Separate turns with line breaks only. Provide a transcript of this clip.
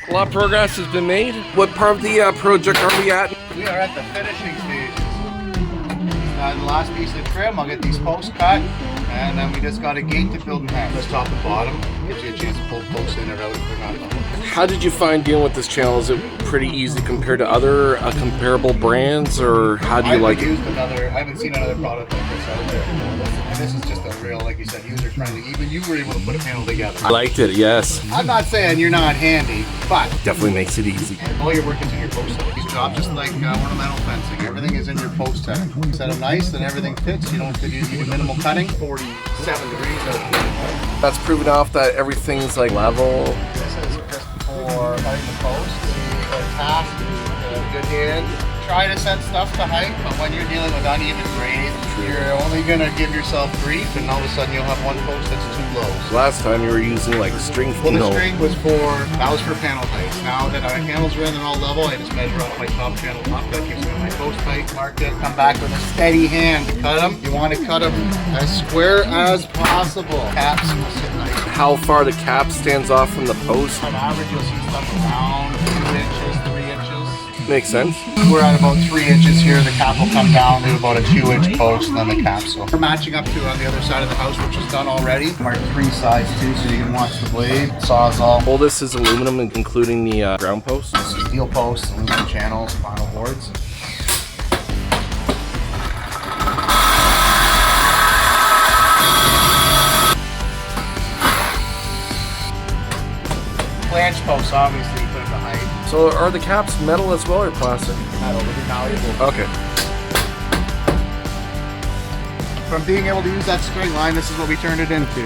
A lot of progress has been made. What part of the project are we at?
We are at the finishing stages. The last piece of trim, I'll get these posts cut, and then we just got a gate to build and hang. Just top and bottom, gives you a chance to pull posts in or out if they're not level.
How did you find dealing with this channel? Is it pretty easy compared to other comparable brands, or how do you like it?
I haven't seen another product like this out there. And this is just a real, like you said, user-friendly. Even you were able to put a panel together.
I liked it, yes.
I'm not saying you're not handy, but
Definitely makes it easy.
all your work is in your post setting. These jobs just like ornamental fencing. Everything is in your post setting. Set them nice, and everything fits. You don't you do minimal cutting. 47 degrees out of the
That's proven off that everything's like level.
This is just for cutting the post. The task, a good hand. Try to set stuff to height, but when you're dealing with uneven grade, you're only gonna give yourself grief, and all of a sudden you'll have one post that's too low.
Last time you were using like string.
Well, the string was for panel heights. Now that our panels are in and all level, I just measure off my top channel up. That gives me my post height, mark it, come back with a steady hand to cut them. You want to cut them as square as possible. Caps will sit nice.
How far the cap stands off from the post.
On average, you'll see stuff around 2 inches, 3 inches.
Makes sense.
We're at about 3 inches here. The cap will come down to about a 2-inch post and then the cap. So we're matching up to on the other side of the house, which is done already. Mark 3 sides too, so you can watch the blade. Sawzall.
All this is aluminum, including the ground posts.
Steel posts, aluminum channels, vinyl boards. Flange posts, obviously, you put them to height.
So are the caps metal as well or plastic?
Metal, really malleable.
Okay.
From being able to use that string line, this is what we turned it into.